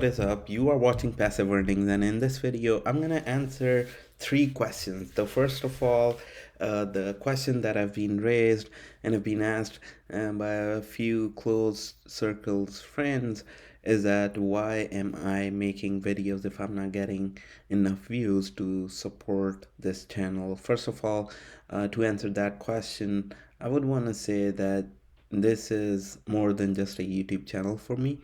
What is up? You are watching Passive Earnings, and in this video, I'm gonna answer three questions. The first of all, the question that have been raised and have been asked by a few close circles friends is that why am I making videos if I'm not getting enough views to support this channel? First of all, to answer that question, I would want to say that this is more than just a YouTube channel for me.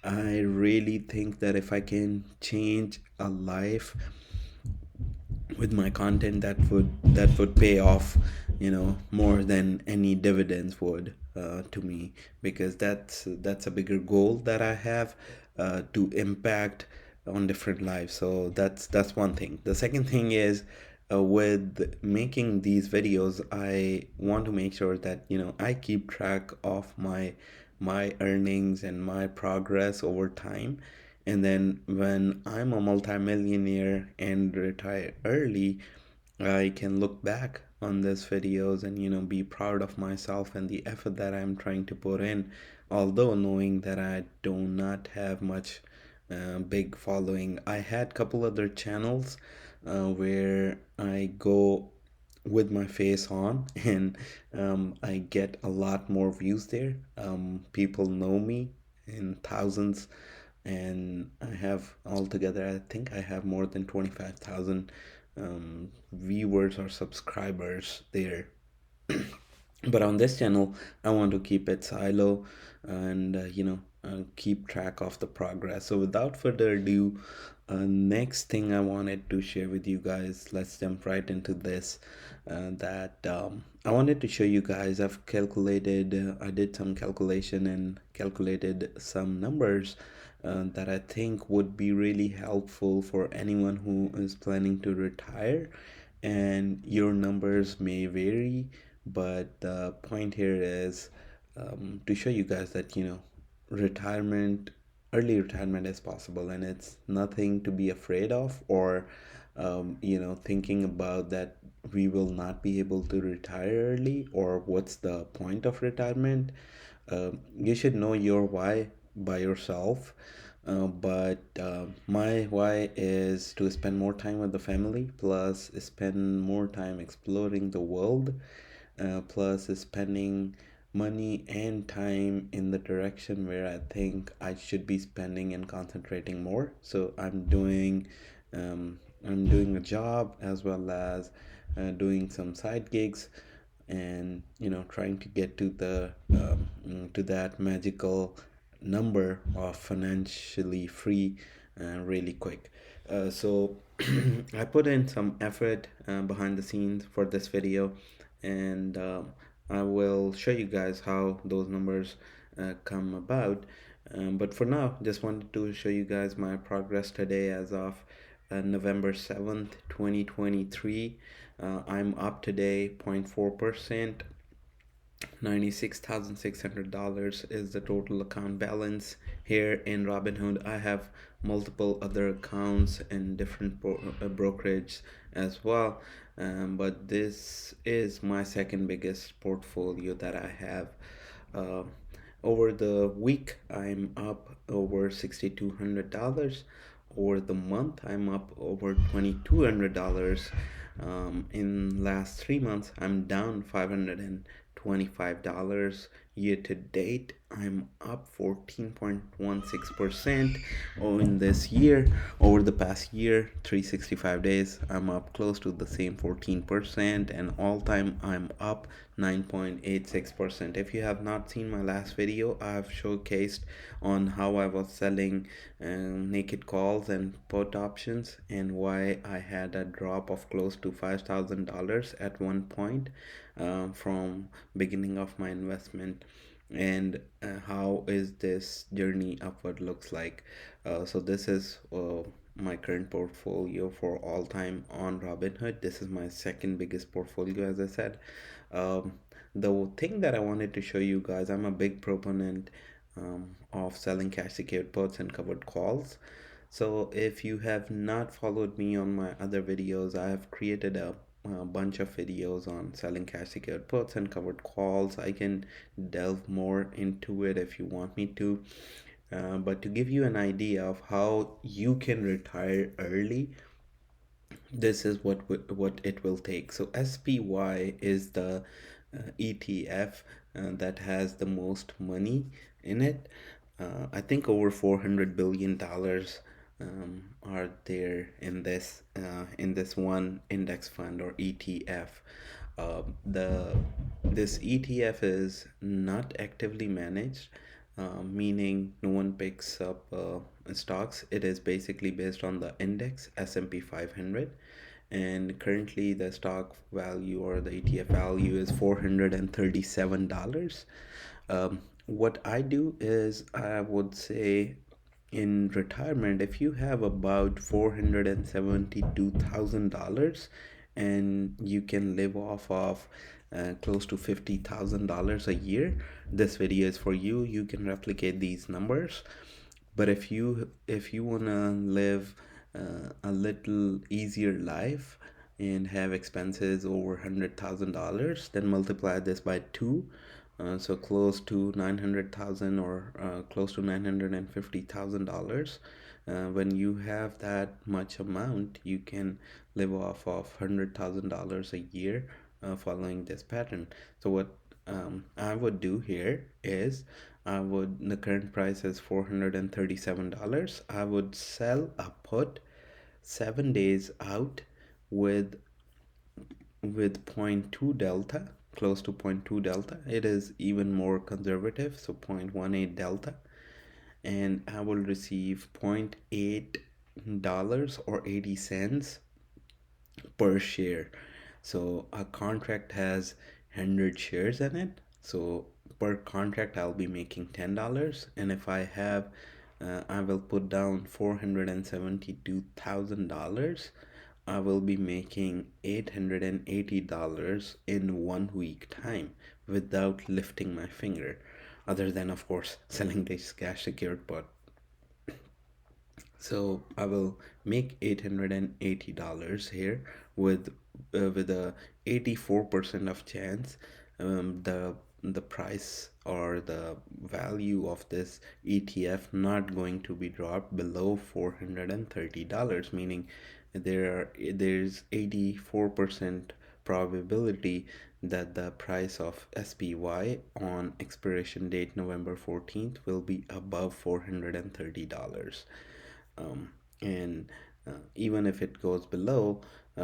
I really think that if I can change a life with my content, that would pay off, more than any dividends would to me, because that's a bigger goal that I have to impact on different lives. So that's one thing. The second thing is, with making these videos, I want to make sure that I keep track of my earnings and my progress over time. And then when I'm a multimillionaire and retire early, I can look back on these videos and be proud of myself and the effort that I'm trying to put in, although knowing that I do not have much big following. I had couple other channels where I go with my face on and I get a lot more views there. People know me in thousands, and I have altogether, I think I have more than 25,000 viewers or subscribers there. But on this channel, I want to keep it silo and keep track of the progress. So without further ado, next thing I wanted to share with you guys, let's jump right into this. That I wanted to show you guys, I've calculated, I did some calculation and calculated some numbers that I think would be really helpful for anyone who is planning to retire. And your numbers may vary, but the point here is to show you guys that retirement, early retirement is possible, and it's nothing to be afraid of, or thinking about that we will not be able to retire early, or what's the point of retirement. You should know your why by yourself. But my why is to spend more time with the family, plus spend more time exploring the world, plus spending money and time in the direction where I think I should be spending and concentrating more. So I'm doing a job, as well as doing some side gigs, and trying to get to that magical number of financially free really quick. So I put in some effort behind the scenes for this video, and I will show you guys how those numbers come about. But for now, just wanted to show you guys my progress today as of November 7th, 2023. I'm up today 0.4%. $96,600 is the total account balance here in Robinhood. I have multiple other accounts and different brokerage as well, but this is my second biggest portfolio that I have. Uh, Over the week, I'm up over $6,200. Over the month, I'm up over $2,200. In last 3 months, I'm down $525. Year to date, I'm up 14.16%. In this year, over the past year, 365 days, I'm up close to the same 14%, and all time I'm up 9.86%. If you have not seen my last video, I've showcased on how I was selling naked calls and put options, and why I had a drop of close to $5,000 at one point from beginning of my investment, and how is this journey upward looks like. So this is my current portfolio for all time on Robinhood. This is my second biggest portfolio, as I said. um, the thing that I wanted to show you guys, I'm a big proponent of selling cash secured puts and covered calls. So if you have not followed me on my other videos, I have created a bunch of videos on selling cash secured puts and covered calls. I can delve more into it if you want me to. But to give you an idea of how you can retire early, this is what it will take. So SPY is the ETF that has the most money in it. I think over $400 billion are there in this one index fund or ETF. The This ETF is not actively managed, meaning no one picks up stocks. It is basically based on the index S&P 500, and currently the stock value or the ETF value is $437. What I do is I would say in retirement, if you have about $472,000 and you can live off of close to $50,000 a year, this video is for you. You can replicate these numbers. But if you wanna live a little easier life and have expenses over $100,000, then multiply this by two. So close to 900,000 or close to $950,000. When you have that much amount, you can live off of $100,000 a year following this pattern. So what I would do here is the current price is $437. I would sell a put 7 days out with with zero point 0.2 delta, close to zero point 0.2 delta. It is even more conservative, so 0.18 delta, and I will receive $0.8 or 80 cents per share. So a contract has 100 shares in it. So per contract, I'll be making $10. And if I will put down $472,000, I will be making $880 in 1 week time without lifting my finger, other than, of course, selling this cash secured put. So I will make $880 here with a 84% of chance the price or the value of this ETF not going to be dropped below $430, meaning there's 84% probability that the price of SPY on expiration date November 14th will be above $430. um, and Even if it goes below,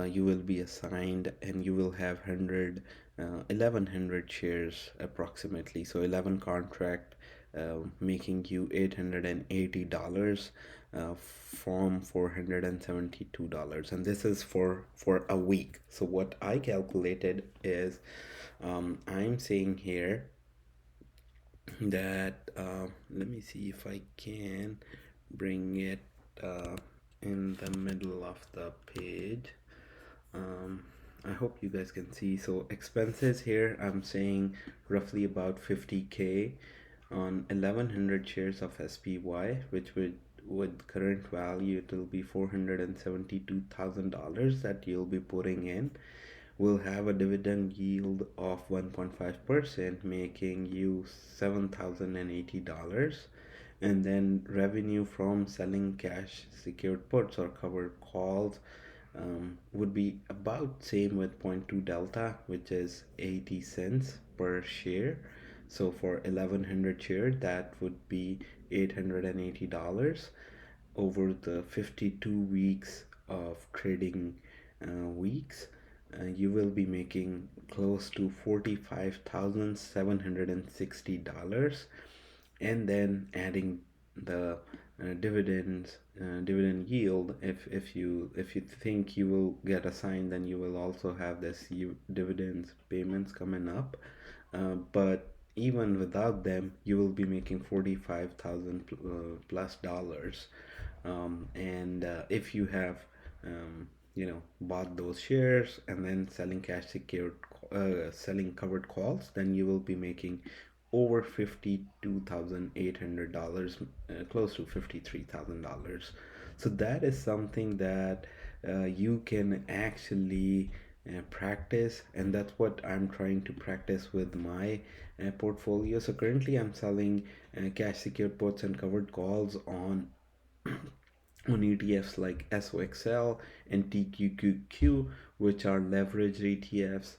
you will be assigned and you will have 1100 shares approximately, so 11 contract, making you $880 from $472, and this is for a week. So what I calculated is, I'm saying here that let me see if I can bring it uh, in the middle of the page. I hope you guys can see. So expenses here, I'm saying roughly about 50K on 1100 shares of SPY, which would with current value it will be $472,000 that you'll be putting in. Will have a dividend yield of 1.5%, making you $7,080. And then revenue from selling cash secured puts or covered calls would be about same with zero point 0.2 delta, which is 80 cents per share. So for 1100 shares, that would be $880 over the 52 weeks of trading weeks. You will be making close to $45,760, and then adding the dividend yield. If you think you will get assigned, then you will also have this dividends payments coming up. But even without them, you will be making 45,000 plus dollars. And if you have bought those shares and then selling cash secured, selling covered calls, then you will be making over $52,800, close to $53,000. So that is something that you can actually practice, and that's what I'm trying to practice with my portfolio. So currently I'm selling cash secured puts and covered calls on ETFs like SOXL and TQQQ, which are leveraged ETFs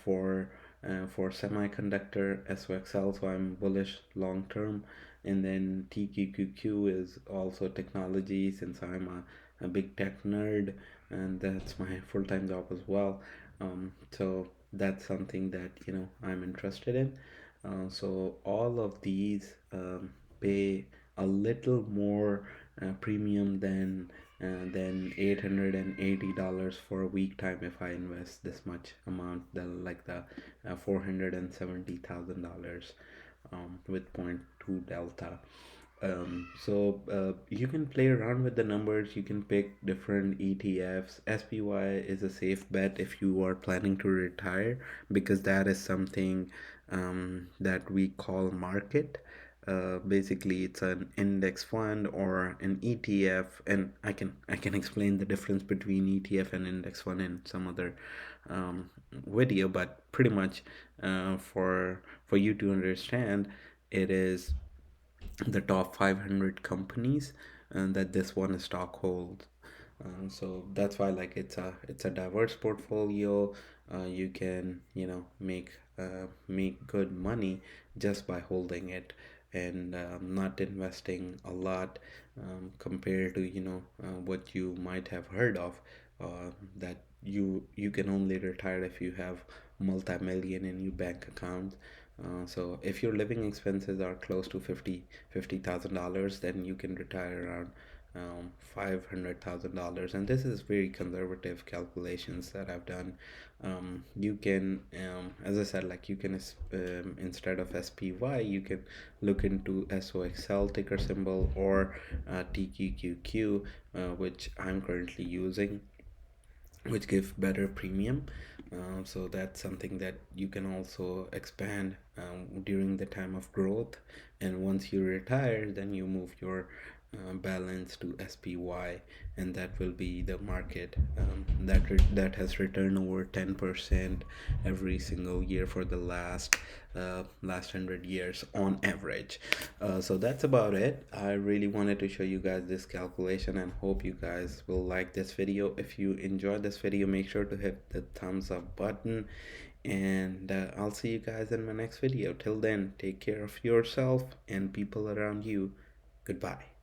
for semiconductor SOXL. So I'm bullish long term, and then TQQQ is also technology, since I'm a big tech nerd, and that's my full time job as well. So that's something that I'm interested in. So all of these pay a little more premium than $880 for a week time if I invest this much amount, the like the $470,000 with point 0.2 delta. So you can play around with the numbers. You can pick different ETFs. SPY is a safe bet if you are planning to retire, because that is something that we call market. Basically, it's an index fund or an ETF, and I can explain the difference between ETF and index fund in some other um, video. But pretty much, for you to understand, it is the top 500 companies that this one stock holds. So that's why, like, it's a diverse portfolio. You can make good money just by holding it, and not investing a lot, compared to what you might have heard of, that you can only retire if you have multi-million in your bank account. So if your living expenses are close to $50,000, then you can retire around $500,000, and this is very conservative calculations that I've done. You can, as I said, like, you can instead of SPY, you can look into SOXL ticker symbol, or TQQQ, which I'm currently using, which give better premium. So that's something that you can also expand during the time of growth. And once you retire, then you move your balance to SPY, and that will be the market that has returned over 10% every single year for the last 100 years on average. So that's about it. I really wanted to show you guys this calculation, and hope you guys will like this video. If you enjoyed this video, make sure to hit the thumbs up button, and I'll see you guys in my next video. Till then, take care of yourself and people around you. Goodbye.